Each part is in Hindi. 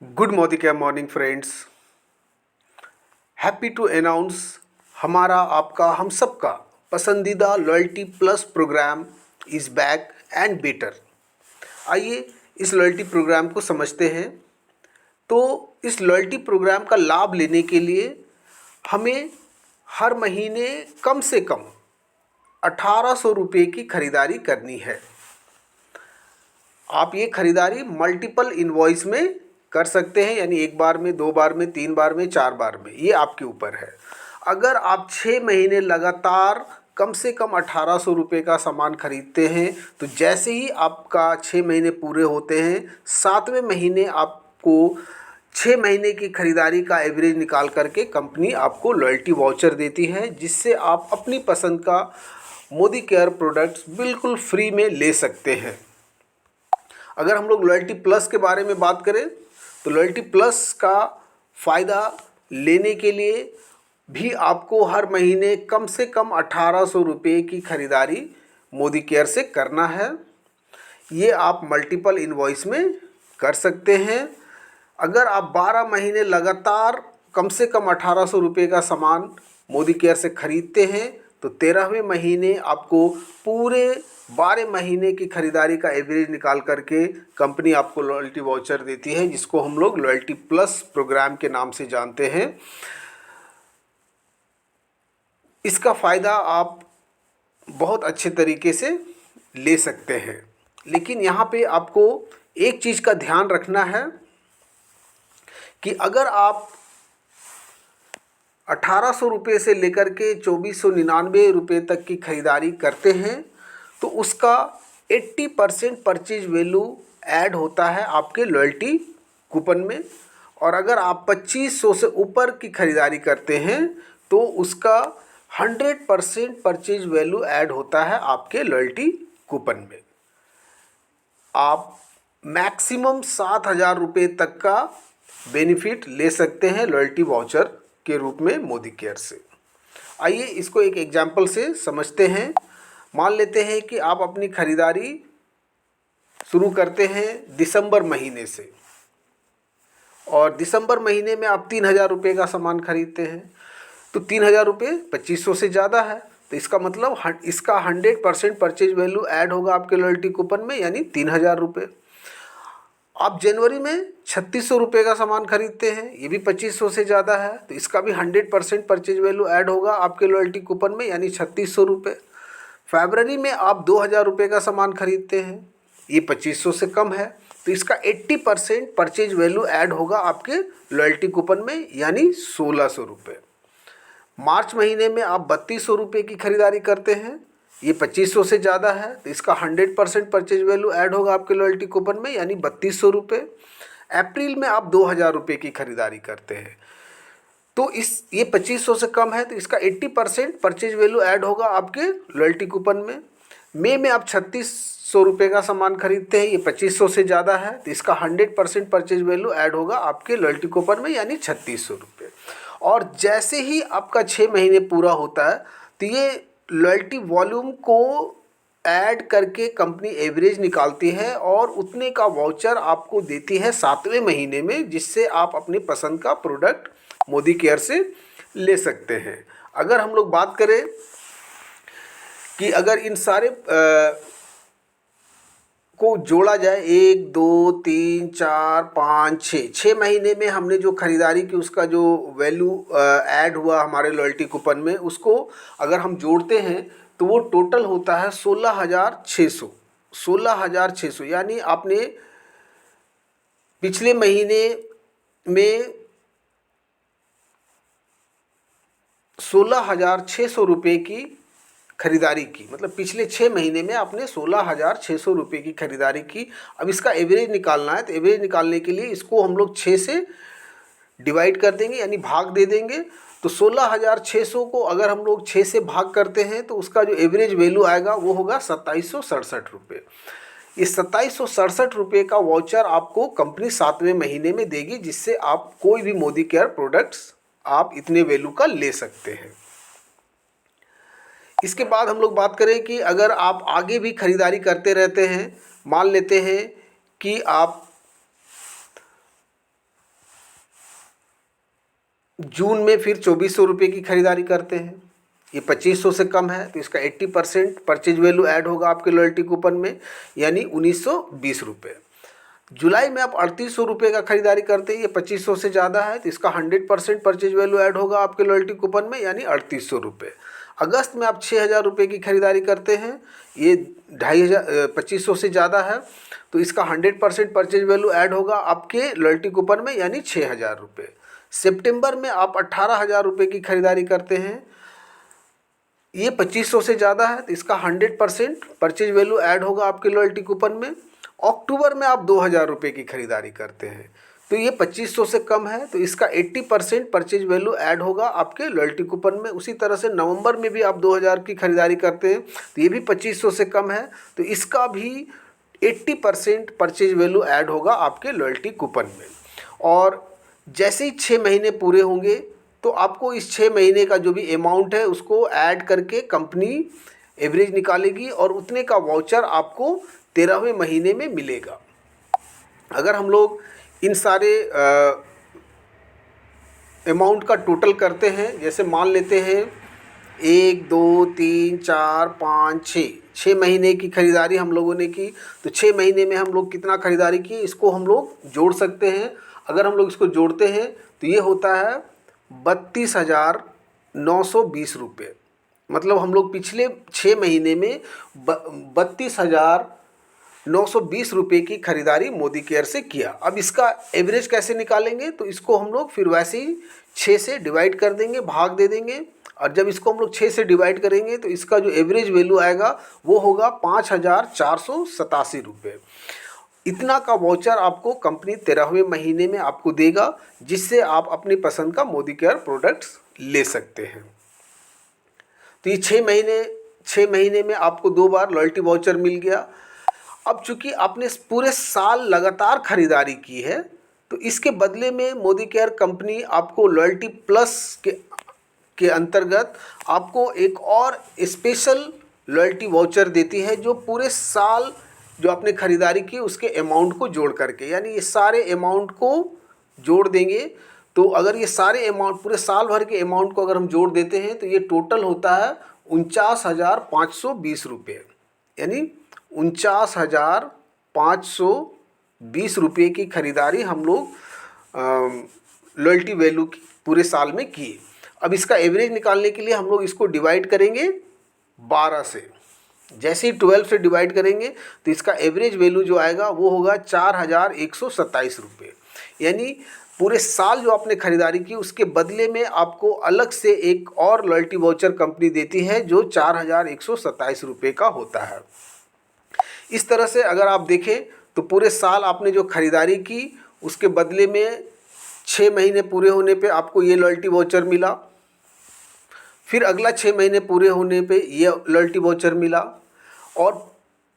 Good morning friends. Happy to announce हमारा आपका हम सबका पसंदीदा loyalty plus programme is back and better. आइए इस लॉयल्टी प्रोग्राम को समझते हैं। तो इस लॉयल्टी प्रोग्राम का लाभ लेने के लिए हमें हर महीने कम से कम 1800 रुपये की खरीदारी करनी है। आप ये खरीदारी मल्टीपल इनवॉइस में कर सकते हैं, यानी एक बार में, दो बार में, तीन बार में, चार बार में, ये आपके ऊपर है। अगर आप 6 महीने लगातार कम से कम 1800 रुपये का सामान खरीदते हैं तो जैसे ही आपका 6 महीने पूरे होते हैं, 7वें महीने आपको 6 महीने की खरीदारी का एवरेज निकाल करके कंपनी आपको लॉयल्टी वाउचर देती है, जिससे आप अपनी पसंद का मोदी केयर प्रोडक्ट्स बिल्कुल फ्री में ले सकते हैं। अगर हम लोग लॉयल्टी प्लस के बारे में बात करें तो लॉयल्टी प्लस का फ़ायदा लेने के लिए भी आपको हर महीने कम से कम 1800 रुपये की खरीदारी मोदी केयर से करना है। ये आप मल्टीपल इनवॉइस में कर सकते हैं। अगर आप 12 महीने लगातार कम से कम 1800 रुपये का सामान मोदी केयर से खरीदते हैं तो 13वें महीने आपको पूरे 12 महीने की खरीदारी का एवरेज निकाल करके कंपनी आपको लॉयल्टी वाउचर देती है, जिसको हम लोग लॉयल्टी प्लस प्रोग्राम के नाम से जानते हैं। इसका फ़ायदा आप बहुत अच्छे तरीके से ले सकते हैं, लेकिन यहाँ पे आपको एक चीज़ का ध्यान रखना है कि अगर आप 1800 रुपये से लेकर के 2499 रुपये तक की खरीदारी करते हैं तो उसका 80% परचेज वैल्यू ऐड होता है आपके लॉयल्टी कूपन में, और अगर आप 2500 से ऊपर की खरीदारी करते हैं तो उसका 100% परचेज वैल्यू ऐड होता है आपके लॉयल्टी कूपन में। आप मैक्सिमम 7000 रुपये तक का बेनिफिट ले सकते हैं लॉयल्टी वाउचर के रूप में मोदी केयर से। आइए इसको एक एग्जाम्पल से समझते हैं। मान लेते हैं कि आप अपनी खरीदारी शुरू करते हैं दिसंबर महीने से, और दिसंबर महीने में आप 3000 रुपये का सामान खरीदते हैं तो 3000 रुपये 2500 से ज़्यादा है, तो इसका मतलब इसका 100% परचेज वैल्यू ऐड होगा आपके लॉयल्टी कूपन में, यानी 3000 रुपये। आप जनवरी में 3600 रुपये का सामान खरीदते हैं, ये भी 2500 से ज़्यादा है, तो इसका भी 100% परचेज वैल्यू ऐड होगा आपके लॉयल्टी कूपन में, यानी 3600 रुपये। फरवरी में आप 2000 रुपये का सामान खरीदते हैं, ये 2500 से कम है, तो इसका 80% परचेज वैल्यू ऐड होगा आपके लॉयल्टी कूपन में, यानी 1600 रुपये। मार्च महीने में आप 3200 रुपये की खरीदारी करते हैं, ये 2500 से ज़्यादा है, तो इसका 100% परचेज वैल्यू ऐड होगा आपके लॉयल्टी कूपन में, यानी 3200 रुपये। अप्रैल में आप 2000 रुपये की खरीदारी करते हैं तो ये 2500 से कम है, तो इसका 80% परचेज वैल्यू ऐड होगा आपके लॉयल्टी कूपन में। मई में आप 3600 रुपये का सामान खरीदते हैं, ये 2500 से ज़्यादा है, तो इसका 100% परचेज वैल्यू ऐड होगा आपके लॉयल्टी कूपन में, यानी 3600 रुपये। और जैसे ही आपका 6 महीने पूरा होता है तो ये लॉयल्टी वॉल्यूम को ऐड करके कंपनी एवरेज निकालती है और उतने का वाउचर आपको देती है 7वें महीने में, जिससे आप अपनी पसंद का प्रोडक्ट मोदी केयर से ले सकते हैं। अगर हम लोग बात करें कि अगर इन सारे को जोड़ा जाए, 1 2 3 4 5 6 महीने में हमने जो खरीदारी की उसका जो वैल्यू ऐड हुआ हमारे लॉयल्टी कूपन में, उसको अगर हम जोड़ते हैं तो वो टोटल होता है 16600। 16600 यानी आपने पिछले महीने में 16600 रुपये की खरीदारी की, मतलब पिछले 6 महीने में आपने 16600 रुपये की खरीदारी की। अब इसका एवरेज निकालना है, तो एवरेज निकालने के लिए इसको हम लोग 6 से डिवाइड कर देंगे, यानी भाग दे देंगे। तो 16600 को अगर हम लोग 6 से भाग करते हैं तो उसका जो एवरेज वैल्यू आएगा वो होगा 2767 रुपये। इस 2767 रुपये का वाउचर आपको कंपनी 7वें महीने में देगी, जिससे आप कोई भी मोदी केयर प्रोडक्ट्स आप इतने वैल्यू का ले सकते हैं। इसके बाद हम लोग बात करें कि अगर आप आगे भी खरीदारी करते रहते हैं, मान लेते हैं कि आप जून में फिर 2400 रुपये की खरीदारी करते हैं, ये 2500 से कम है तो इसका 80% परचेज वैल्यू ऐड होगा आपके लॉयल्टी कूपन में, यानी 1920 रुपये। जुलाई में आप 3800 रुपये का खरीदारी करते हैं, ये 2500 से ज़्यादा है तो इसका 100% परचेज वैल्यू ऐड होगा आपके लॉयल्टी कूपन में, यानी 3800 रुपये। अगस्त में आप 6000 रुपये की खरीदारी करते हैं, ये 2500 से ज़्यादा है तो इसका 100% परचेज वैल्यू ऐड होगा आपके लॉयल्टी कूपन में, यानी 6000 रुपये। सितंबर में आप 18000 रुपये की खरीदारी करते हैं, ये 2500 से ज़्यादा है तो इसका 100% परचेज वैल्यू ऐड होगा आपके लॉयल्टी कूपन में। अक्टूबर में आप 2000 रुपये की खरीदारी करते हैं तो ये 2500 से कम है तो इसका 80% परचेज वैल्यू ऐड होगा आपके लॉयल्टी कूपन में। उसी तरह से नवंबर में भी आप 2000 की खरीदारी करते हैं तो ये भी 2500 से कम है तो इसका भी 80% परचेज वैल्यू ऐड होगा आपके लॉयल्टी कूपन में। और जैसे ही 6 महीने पूरे होंगे तो आपको इस 6 महीने का जो भी अमाउंट है उसको ऐड करके कंपनी एवरेज निकालेगी और उतने का वाउचर आपको 13वें महीने में मिलेगा। अगर हम लोग इन सारे अमाउंट का टोटल करते हैं, जैसे मान लेते हैं 1 2 3 4 5 6 महीने की खरीदारी हम लोगों ने की तो 6 महीने में हम लोग कितना खरीदारी की इसको हम लोग जोड़ सकते हैं। अगर हम लोग इसको जोड़ते हैं तो ये होता है 32,920 रुपये। मतलब हम लोग पिछले 6 महीने में 32,920 रुपये की खरीदारी मोदी केयर से किया। अब इसका एवरेज कैसे निकालेंगे, तो इसको हम लोग फिर वैसे ही 6 से डिवाइड कर देंगे, भाग दे देंगे। और जब इसको हम लोग 6 से डिवाइड करेंगे तो इसका जो एवरेज वैल्यू आएगा वो होगा 5,487 रुपये। इतना का वाउचर आपको कंपनी 13वें महीने में आपको देगा, जिससे आप अपनी पसंद का मोदी केयर प्रोडक्ट्स ले सकते हैं। तो ये 6 महीने में आपको 2 बार लॉयल्टी वाउचर मिल गया। अब चूंकि आपने पूरे साल लगातार खरीदारी की है तो इसके बदले में मोदी केयर कंपनी आपको लॉयल्टी प्लस के अंतर्गत आपको एक और स्पेशल लॉयल्टी वाउचर देती है, जो पूरे साल जो आपने खरीदारी की उसके अमाउंट को जोड़ करके, यानी ये सारे अमाउंट को जोड़ देंगे। तो अगर ये सारे अमाउंट पूरे साल भर के अमाउंट को अगर हम जोड़ देते हैं तो ये टोटल होता है 49,520 रुपये, यानी 49,520 रुपये की खरीदारी हम लोग लॉयल्टी वैल्यू की पूरे साल में की। अब इसका एवरेज निकालने के लिए हम लोग इसको डिवाइड करेंगे 12 से। जैसे ही 12 से डिवाइड करेंगे तो इसका एवरेज वैल्यू जो आएगा वो होगा 4,127 रुपये। यानी पूरे साल जो आपने खरीदारी की उसके बदले में आपको अलग से एक और लॉयल्टी वाउचर कंपनी देती है जो 4,127 रुपये का होता है। इस तरह से अगर आप देखें तो पूरे साल आपने जो खरीदारी की उसके बदले में 6 महीने पूरे होने पे आपको ये लॉयल्टी वाउचर मिला, फिर अगला 6 महीने पूरे होने पे ये लॉयल्टी वाउचर मिला, और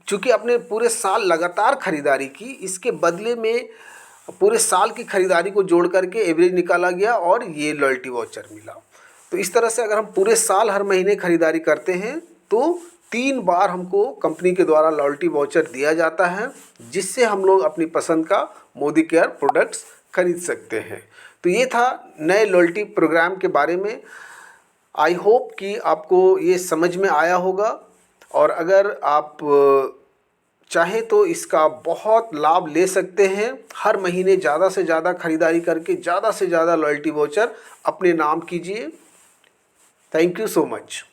चूँकि आपने पूरे साल लगातार खरीदारी की इसके बदले में पूरे साल की खरीदारी को जोड़ करके एवरेज निकाला गया और ये लॉयल्टी वाउचर मिला। तो इस तरह से अगर हम पूरे साल हर महीने खरीदारी करते हैं तो 3 बार हमको कंपनी के द्वारा लॉयल्टी वाउचर दिया जाता है, जिससे हम लोग अपनी पसंद का मोदी केयर प्रोडक्ट्स खरीद सकते हैं। तो ये था नए लॉयल्टी प्रोग्राम के बारे में। आई होप कि आपको ये समझ में आया होगा, और अगर आप चाहें तो इसका बहुत लाभ ले सकते हैं। हर महीने ज़्यादा से ज़्यादा खरीदारी करके ज़्यादा से ज़्यादा लॉयल्टी वाउचर अपने नाम कीजिए। Thank you so much.